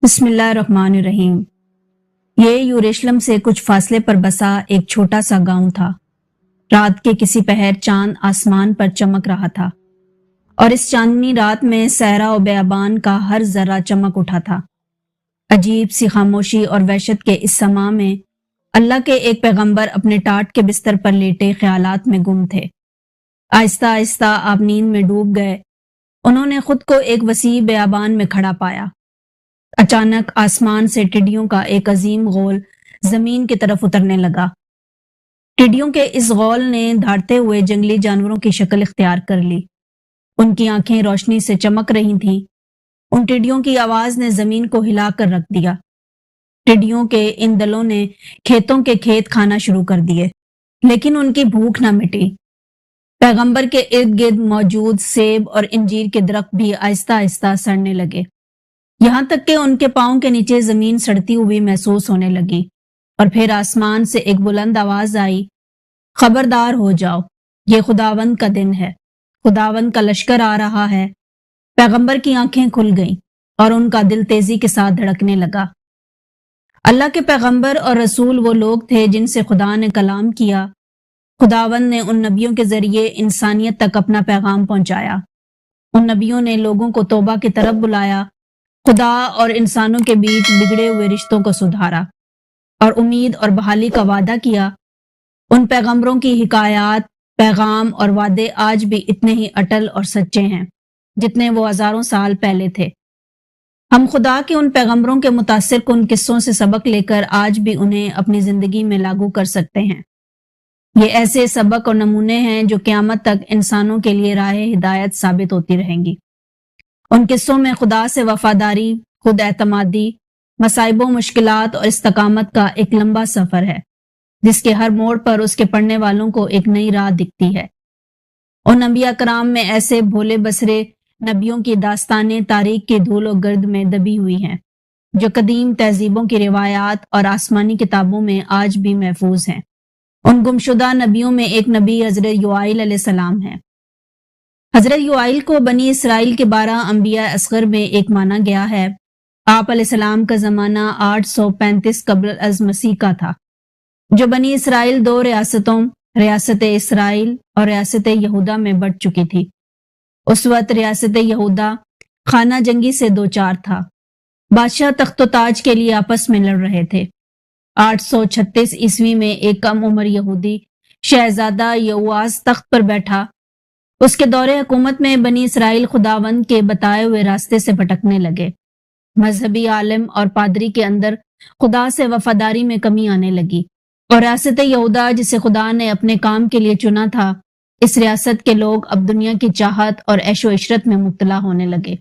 بسم اللہ الرحمن الرحیم۔ یہ یوریشلم سے کچھ فاصلے پر بسا ایک چھوٹا سا گاؤں تھا۔ رات کے کسی پہر چاند آسمان پر چمک رہا تھا اور اس چاندنی رات میں صحرا و بیابان کا ہر ذرہ چمک اٹھا تھا۔ عجیب سی خاموشی اور وحشت کے اس سما میں اللہ کے ایک پیغمبر اپنے ٹاٹ کے بستر پر لیٹے خیالات میں گم تھے۔ آہستہ آہستہ آپ نیند میں ڈوب گئے۔ انہوں نے خود کو ایک وسیع بیابان میں کھڑا پایا۔ اچانک آسمان سے ٹڈیوں کا ایک عظیم غول زمین کی طرف اترنے لگا۔ ٹڈیوں کے اس غول نے دھاڑتے ہوئے جنگلی جانوروں کی شکل اختیار کر لی۔ ان کی آنکھیں روشنی سے چمک رہی تھیں۔ ان ٹڈیوں کی آواز نے زمین کو ہلا کر رکھ دیا۔ ٹڈیوں کے ان دلوں نے کھیتوں کے کھیت کھانا شروع کر دیے، لیکن ان کی بھوک نہ مٹی۔ پیغمبر کے ارد گرد موجود سیب اور انجیر کے درخت بھی آہستہ آہستہ سڑنے لگے، یہاں تک کہ ان کے پاؤں کے نیچے زمین سڑتی ہوئی محسوس ہونے لگی۔ اور پھر آسمان سے ایک بلند آواز آئی، خبردار ہو جاؤ، یہ خداوند کا دن ہے، خداوند کا لشکر آ رہا ہے۔ پیغمبر کی آنکھیں کھل گئیں اور ان کا دل تیزی کے ساتھ دھڑکنے لگا۔ اللہ کے پیغمبر اور رسول وہ لوگ تھے جن سے خدا نے کلام کیا۔ خداوند نے ان نبیوں کے ذریعے انسانیت تک اپنا پیغام پہنچایا۔ ان نبیوں نے لوگوں کو توبہ کی طرف بلایا، خدا اور انسانوں کے بیچ بگڑے ہوئے رشتوں کو سدھارا اور امید اور بحالی کا وعدہ کیا۔ ان پیغمبروں کی حکایات، پیغام اور وعدے آج بھی اتنے ہی اٹل اور سچے ہیں جتنے وہ ہزاروں سال پہلے تھے۔ ہم خدا کے ان پیغمبروں کے متاثر کن قصوں سے سبق لے کر آج بھی انہیں اپنی زندگی میں لاگو کر سکتے ہیں۔ یہ ایسے سبق اور نمونے ہیں جو قیامت تک انسانوں کے لیے راہ ہدایت ثابت ہوتی رہیں گی۔ ان قصوں میں خدا سے وفاداری، خود اعتمادی، مصائب و مشکلات اور استقامت کا ایک لمبا سفر ہے، جس کے ہر موڑ پر اس کے پڑھنے والوں کو ایک نئی راہ دکھتی ہے۔ ان انبیاء کرام میں ایسے بھولے بسرے نبیوں کی داستانیں تاریخ کی دھول و گرد میں دبی ہوئی ہیں، جو قدیم تہذیبوں کی روایات اور آسمانی کتابوں میں آج بھی محفوظ ہیں۔ ان گمشدہ نبیوں میں ایک نبی حضرت یوائیل علیہ السلام ہے۔ حضرت یوائیل کو بنی اسرائیل کے 12 انبیاء اصغر میں ایک مانا گیا ہے۔ آپ علیہ السلام کا زمانہ 835 قبل از مسیح کا تھا، جو بنی اسرائیل 2 ریاستوں، ریاست اسرائیل اور ریاست یہودا میں بٹ چکی تھی۔ اس وقت ریاست یہودا خانہ جنگی سے دوچار تھا۔ بادشاہ تخت و تاج کے لیے آپس میں لڑ رہے تھے۔ 836 عیسوی میں ایک کم عمر یہودی شہزادہ یہواز تخت پر بیٹھا۔ اس کے دور حکومت میں بنی اسرائیل خداوند کے بتائے ہوئے راستے سے بھٹکنے لگے۔ مذہبی عالم اور پادری کے اندر خدا سے وفاداری میں کمی آنے لگی، اور ریاست یہودا جسے خدا نے اپنے کام کے لیے چنا تھا، اس ریاست کے لوگ اب دنیا کی چاہت اور عیش و عشرت میں مبتلا ہونے لگے۔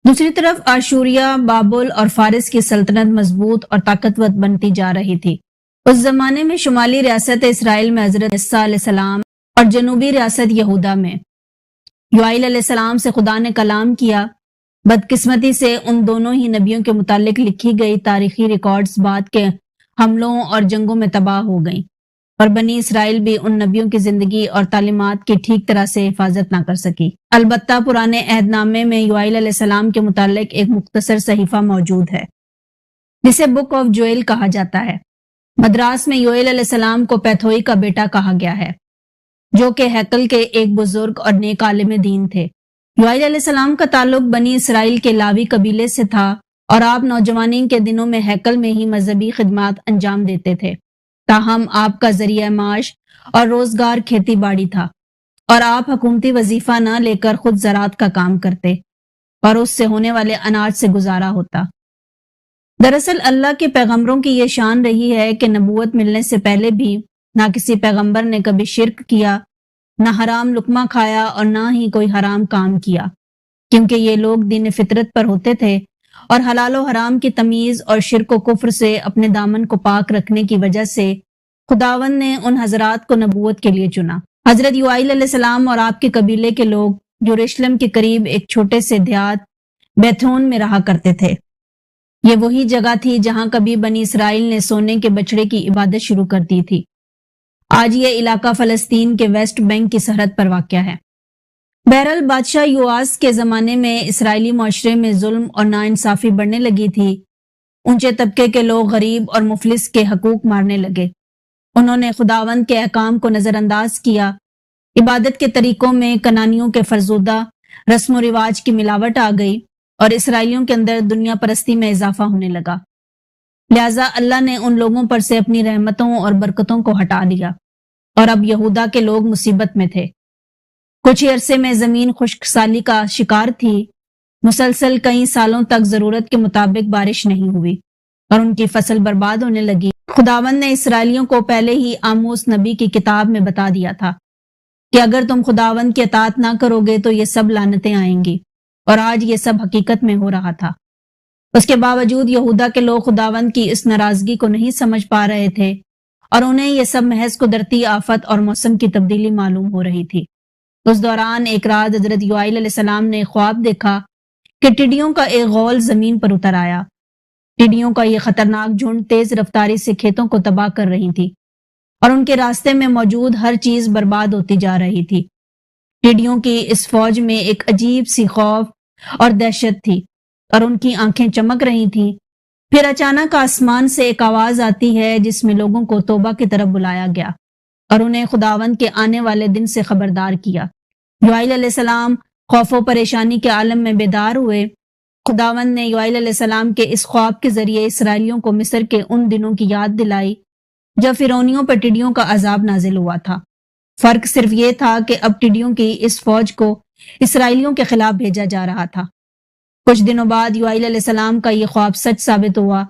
دوسری طرف آشوریا، بابل اور فارس کی سلطنت مضبوط اور طاقتور بنتی جا رہی تھی۔ اس زمانے میں شمالی ریاست اسرائیل میں حضرت عیسیٰ علیہ السلام اور جنوبی ریاست یہودا میں یوائیل علیہ السلام سے خدا نے کلام کیا۔ بدقسمتی سے ان دونوں ہی نبیوں کے متعلق لکھی گئی تاریخی ریکارڈز بعد کے حملوں اور جنگوں میں تباہ ہو گئیں، اور بنی اسرائیل بھی ان نبیوں کی زندگی اور تعلیمات کی ٹھیک طرح سے حفاظت نہ کر سکی۔ البتہ پرانے عہد نامے میں یوائیل علیہ السلام کے متعلق ایک مختصر صحیفہ موجود ہے، جسے بک آف جوئیل کہا جاتا ہے۔ مدراس میں یوائیل علیہ السلام کو پیتھوئی کا بیٹا کہا گیا ہے، جو کہ ہیکل کے ایک بزرگ اور نیک عالم دین تھے۔ یوائیل علیہ السلام کا تعلق بنی اسرائیل کے لاوی قبیلے سے تھا، اور آپ نوجوانی کے دنوں میں ہیکل میں ہی مذہبی خدمات انجام دیتے تھے۔ تاہم آپ کا ذریعہ معاش اور روزگار کھیتی باڑی تھا، اور آپ حکومتی وظیفہ نہ لے کر خود زراعت کا کام کرتے، اور اس سے ہونے والے اناج سے گزارا ہوتا۔ دراصل اللہ کے پیغمبروں کی یہ شان رہی ہے کہ نبوت ملنے سے پہلے بھی نہ کسی پیغمبر نے کبھی شرک کیا، نہ حرام لقمہ کھایا، اور نہ ہی کوئی حرام کام کیا، کیونکہ یہ لوگ دین فطرت پر ہوتے تھے، اور حلال و حرام کی تمیز اور شرک و کفر سے اپنے دامن کو پاک رکھنے کی وجہ سے خداوند نے ان حضرات کو نبوت کے لیے چنا۔ حضرت یوائیل علیہ السلام اور آپ کے قبیلے کے لوگ یروشلم کے قریب ایک چھوٹے سے دیہات بیتھون میں رہا کرتے تھے۔ یہ وہی جگہ تھی جہاں کبھی بنی اسرائیل نے سونے کے بچڑے کی عبادت شروع کر دی تھی۔ آج یہ علاقہ فلسطین کے ویسٹ بینک کی سرحد پر واقع ہے۔ بہرحال بادشاہ یواس کے زمانے میں اسرائیلی معاشرے میں ظلم اور ناانصافی بڑھنے لگی تھی۔ اونچے طبقے کے لوگ غریب اور مفلس کے حقوق مارنے لگے۔ انہوں نے خداوند کے احکام کو نظر انداز کیا۔ عبادت کے طریقوں میں کنانیوں کے فرزودہ رسم و رواج کی ملاوٹ آ گئی اور اسرائیلیوں کے اندر دنیا پرستی میں اضافہ ہونے لگا۔ لہٰذا اللہ نے ان لوگوں پر سے اپنی رحمتوں اور برکتوں کو ہٹا دیا اور اب یہودا کے لوگ مصیبت میں تھے۔ کچھ ہی عرصے میں زمین خشک سالی کا شکار تھی۔ مسلسل کئی سالوں تک ضرورت کے مطابق بارش نہیں ہوئی اور ان کی فصل برباد ہونے لگی۔ خداوند نے اسرائیلیوں کو پہلے ہی آموس نبی کی کتاب میں بتا دیا تھا کہ اگر تم خداوند کی اطاعت نہ کرو گے تو یہ سب لعنتیں آئیں گی، اور آج یہ سب حقیقت میں ہو رہا تھا۔ اس کے باوجود یہودا کے لوگ خداوند کی اس ناراضگی کو نہیں سمجھ پا رہے تھے اور انہیں یہ سب محض قدرتی آفت اور موسم کی تبدیلی معلوم ہو رہی تھی۔ اس دوران ایک رات حضرت یوائیل علیہ السلام نے خواب دیکھا کہ ٹڈیوں کا ایک غول زمین پر اتر آیا۔ ٹڈیوں کا یہ خطرناک جھنڈ تیز رفتاری سے کھیتوں کو تباہ کر رہی تھی اور ان کے راستے میں موجود ہر چیز برباد ہوتی جا رہی تھی۔ ٹڈیوں کی اس فوج میں ایک عجیب سی خوف اور دہشت تھی اور ان کی آنکھیں چمک رہی تھیں۔ پھر اچانک آسمان سے ایک آواز آتی ہے جس میں لوگوں کو توبہ کی طرف بلایا گیا اور انہیں خداوند کے آنے والے دن سے خبردار کیا۔ یوائیل علیہ السلام خوف و پریشانی کے عالم میں بیدار ہوئے۔ خداوند نے یوائیل علیہ السلام کے اس خواب کے ذریعے اسرائیلیوں کو مصر کے ان دنوں کی یاد دلائی جب فرعونیوں پر ٹڈیوں کا عذاب نازل ہوا تھا۔ فرق صرف یہ تھا کہ اب ٹڈیوں کی اس فوج کو اسرائیلیوں کے خلاف بھیجا جا رہا تھا۔ کچھ دنوں بعد یوائیل علیہ السلام کا یہ خواب سچ ثابت ہوا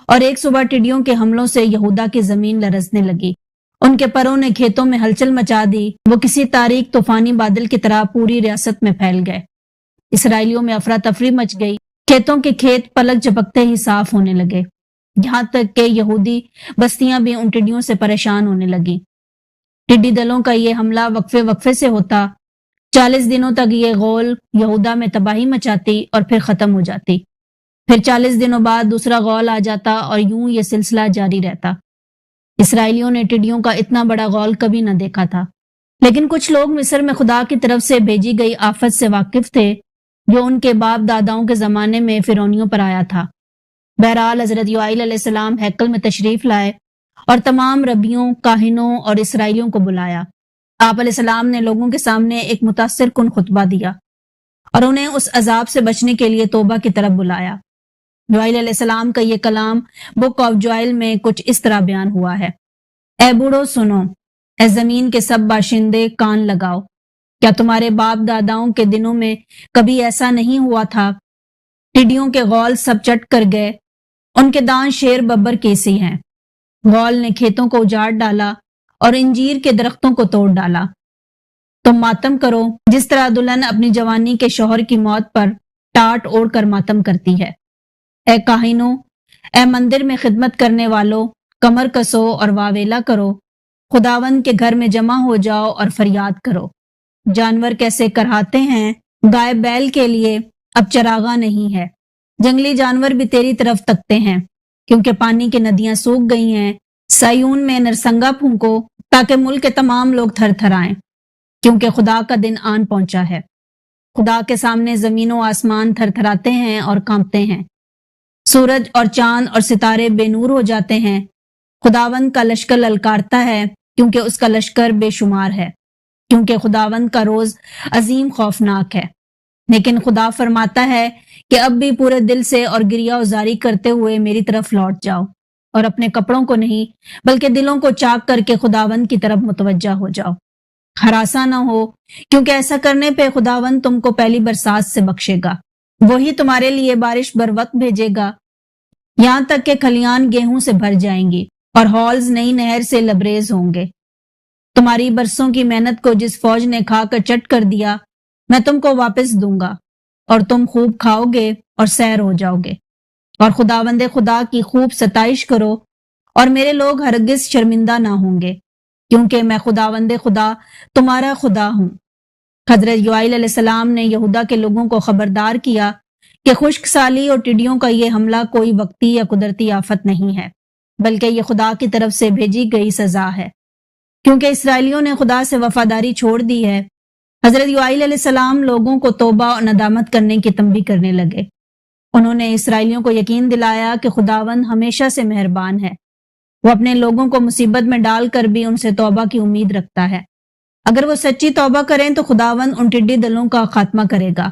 اور ایک صبح ٹڈیوں کے حملوں سے یہودا کی زمین لرزنے لگی۔ ان کے پروں نے کھیتوں میں ہلچل مچا دی۔ وہ کسی تاریک طوفانی بادل کی طرح پوری ریاست میں پھیل گئے۔ اسرائیلیوں میں افراتفری مچ گئی۔ کھیتوں کے کھیت پلک جھپکتے ہی صاف ہونے لگے، یہاں تک کہ یہودی بستیاں بھی ان ٹڈیوں سے پریشان ہونے لگیں۔ ٹڈی دلوں کا یہ حملہ وقفے وقفے سے ہوتا۔ 40 دنوں تک یہ غول یہودا میں تباہی مچاتی اور پھر ختم ہو جاتی۔ پھر 40 دنوں بعد دوسرا غول آ جاتا اور یوں یہ سلسلہ جاری رہتا۔ اسرائیلیوں نے ٹڈیوں کا اتنا بڑا غول کبھی نہ دیکھا تھا، لیکن کچھ لوگ مصر میں خدا کی طرف سے بھیجی گئی آفت سے واقف تھے جو ان کے باپ داداؤں کے زمانے میں فرعونیوں پر آیا تھا۔ بہرحال حضرت یوائیل علیہ السلام ہیکل میں تشریف لائے اور تمام ربیوں، کاہنوں اور اسرائیلیوں کو بلایا۔ آپ علیہ السلام نے لوگوں کے سامنے ایک متاثر کن خطبہ دیا اور انہیں اس عذاب سے بچنے کے لیے توبہ کی طرف بلایا۔ یوائیل علیہ السلام کا یہ کلام بک آف جوائل میں کچھ اس طرح بیان ہوا ہے۔ اے بوڑھو سنو، اے زمین کے سب باشندے کان لگاؤ۔ کیا تمہارے باپ داداؤں کے دنوں میں کبھی ایسا نہیں ہوا تھا؟ ٹڈیوں کے غول سب چٹ کر گئے، ان کے دان شیر ببر کی سی ہیں۔ غول نے کھیتوں کو اجاڑ ڈالا اور انجیر کے درختوں کو توڑ ڈالا۔ تم ماتم کرو جس طرح دلہن اپنی جوانی کے شوہر کی موت پر ٹاٹ اوڑھ کر ماتم کرتی ہے۔ اے کاہنوں، اے مندر میں خدمت کرنے والوں، کمر کسو اور واویلا کرو، خداوند کے گھر میں جمع ہو جاؤ اور فریاد کرو۔ جانور کیسے کرہاتے ہیں گائے بیل کے لیے، اب چراغاں نہیں ہے۔ جنگلی جانور بھی تیری طرف تکتے ہیں، کیونکہ پانی کی ندیاں سوکھ گئی ہیں۔ سیون میں نرسنگا پھونکو تاکہ ملک کے تمام لوگ تھر تھر آئیں، کیونکہ خدا کا دن آن پہنچا ہے۔ خدا کے سامنے زمین و آسمان تھر تھراتے ہیں اور کانپتے ہیں۔ سورج اور چاند اور ستارے بے نور ہو جاتے ہیں۔ خداوند کا لشکر للکارتا ہے، کیونکہ اس کا لشکر بے شمار ہے، کیونکہ خداوند کا روز عظیم خوفناک ہے۔ لیکن خدا فرماتا ہے کہ اب بھی پورے دل سے اور گریہ وزاری کرتے ہوئے میری طرف لوٹ جاؤ اور اپنے کپڑوں کو نہیں بلکہ دلوں کو چاک کر کے خداوند کی طرف متوجہ ہو جاؤ۔ ہراساں نہ ہو، کیونکہ ایسا کرنے پہ خداوند تم کو پہلی برسات سے بخشے گا۔ وہی تمہارے لیے بارش بر وقت بھیجے گا، یہاں تک کہ کھلیان گیہوں سے بھر جائیں گی اور ہالز نئی نہر سے لبریز ہوں گے۔ تمہاری برسوں کی محنت کو جس فوج نے کھا کر چٹ کر دیا، میں تم کو واپس دوں گا اور تم خوب کھاؤ گے اور سیر ہو جاؤ گے، اور خداوند خدا کی خوب ستائش کرو، اور میرے لوگ ہرگز شرمندہ نہ ہوں گے، کیونکہ میں خداوند خدا تمہارا خدا ہوں۔ حضرت یوائیل علیہ السلام نے یہودا کے لوگوں کو خبردار کیا کہ خشک سالی اور ٹڈیوں کا یہ حملہ کوئی وقتی یا قدرتی آفت نہیں ہے، بلکہ یہ خدا کی طرف سے بھیجی گئی سزا ہے، کیونکہ اسرائیلیوں نے خدا سے وفاداری چھوڑ دی ہے۔ حضرت یوائیل علیہ السلام لوگوں کو توبہ اور ندامت کرنے کی تنبیہ کرنے لگے۔ انہوں نے اسرائیلیوں کو یقین دلایا کہ خداوند ہمیشہ سے مہربان ہے، وہ اپنے لوگوں کو مصیبت میں ڈال کر بھی ان سے توبہ کی امید رکھتا ہے۔ اگر وہ سچی توبہ کریں تو خداوند ان ٹڈی دلوں کا خاتمہ کرے گا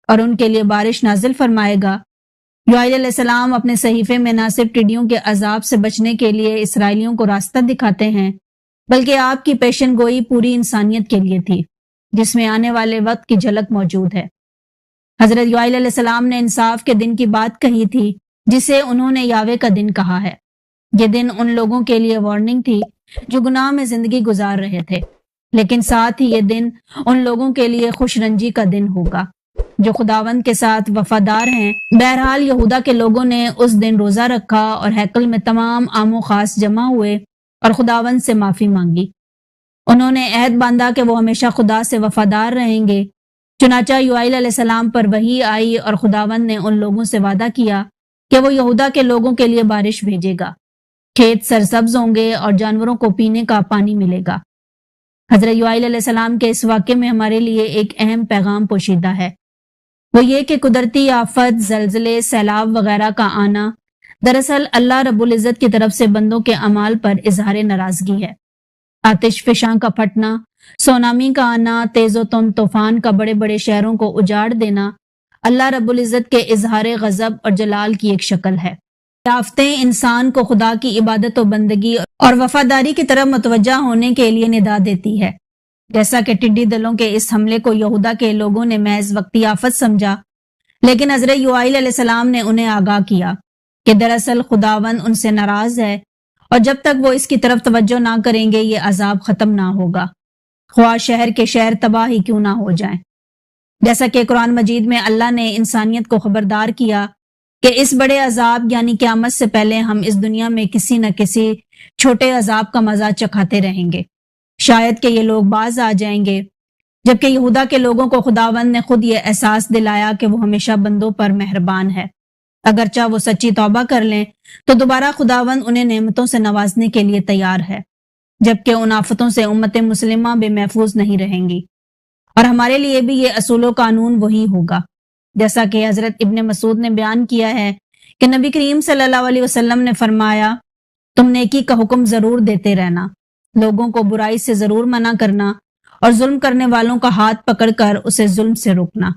اور ان کے لیے بارش نازل فرمائے گا۔ یوائیل علیہ السلام اپنے صحیفے میں نہ صرف ٹڈیوں کے عذاب سے بچنے کے لیے اسرائیلیوں کو راستہ دکھاتے ہیں، بلکہ آپ کی پیشن گوئی پوری انسانیت کے لیے تھی، جس میں آنے والے وقت کی جھلک موجود ہے۔ حضرت یوائیل علیہ السلام نے انصاف کے دن کی بات کہی تھی، جسے انہوں نے یاوے کا دن کہا ہے۔ یہ دن ان لوگوں کے لیے وارننگ تھی جو گناہ میں زندگی گزار رہے تھے، لیکن ساتھ ہی یہ دن ان لوگوں کے لیے خوش رنجی کا دن ہوگا جو خداوند کے ساتھ وفادار ہیں۔ بہرحال یہودا کے لوگوں نے اس دن روزہ رکھا اور ہیکل میں تمام عام و خاص جمع ہوئے اور خداوند سے معافی مانگی۔ انہوں نے عہد باندھا کہ وہ ہمیشہ خدا سے وفادار رہیں گے۔ چنانچہ یوائیل علیہ السلام پر وحی آئی اور خداوند نے ان لوگوں سے وعدہ کیا کہ وہ یہودا کے لوگوں کے لیے بارش بھیجے گا، کھیت سرسبز ہوں گے اور جانوروں کو پینے کا پانی ملے گا۔ حضرت یوائیل علیہ السلام کے اس واقعے میں ہمارے لیے ایک اہم پیغام پوشیدہ ہے، وہ یہ کہ قدرتی آفت، زلزلے، سیلاب وغیرہ کا آنا دراصل اللہ رب العزت کی طرف سے بندوں کے اعمال پر اظہار ناراضگی ہے۔ آتش فشاں کا پھٹنا، سونامی کا آنا، تیز و تند طوفان کا بڑے بڑے شہروں کو اجاڑ دینا اللہ رب العزت کے اظہار غضب اور جلال کی ایک شکل ہے۔ آفتیں انسان کو خدا کی عبادت و بندگی اور وفاداری کی طرف متوجہ ہونے کے لیے ندا دیتی ہے۔ جیسا کہ ٹڈی دلوں کے اس حملے کو یہودا کے لوگوں نے محض وقتی آفت سمجھا، لیکن حضرت یوائیل علیہ السلام نے انہیں آگاہ کیا کہ دراصل خداوند ان سے ناراض ہے اور جب تک وہ اس کی طرف توجہ نہ کریں گے یہ عذاب ختم نہ ہوگا، خواہ شہر کے شہر تباہ ہی کیوں نہ ہو جائیں۔ جیسا کہ قرآن مجید میں اللہ نے انسانیت کو خبردار کیا کہ اس بڑے عذاب یعنی قیامت سے پہلے ہم اس دنیا میں کسی نہ کسی چھوٹے عذاب کا مزہ چکھاتے رہیں گے، شاید کہ یہ لوگ باز آ جائیں گے، جبکہ یہودا کے لوگوں کو خداوند نے خود یہ احساس دلایا کہ وہ ہمیشہ بندوں پر مہربان ہے۔ اگرچہ وہ سچی توبہ کر لیں تو دوبارہ خداوند انہیں نعمتوں سے نوازنے کے لیے تیار ہے، جبکہ ان آفتوں سے امت مسلمہ بے محفوظ نہیں رہیں گی۔ اور ہمارے لیے بھی یہ اصول و قانون وہی ہوگا، جیسا کہ حضرت ابن مسعود نے بیان کیا ہے کہ نبی کریم صلی اللہ علیہ وسلم نے فرمایا، تم نیکی کا حکم ضرور دیتے رہنا، لوگوں کو برائی سے ضرور منع کرنا اور ظلم کرنے والوں کا ہاتھ پکڑ کر اسے ظلم سے روکنا،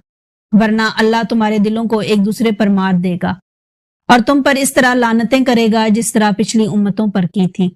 ورنہ اللہ تمہارے دلوں کو ایک دوسرے پر مار دے گا اور تم پر اس طرح لعنتیں کرے گا جس طرح پچھلی امتوں پر کی تھی۔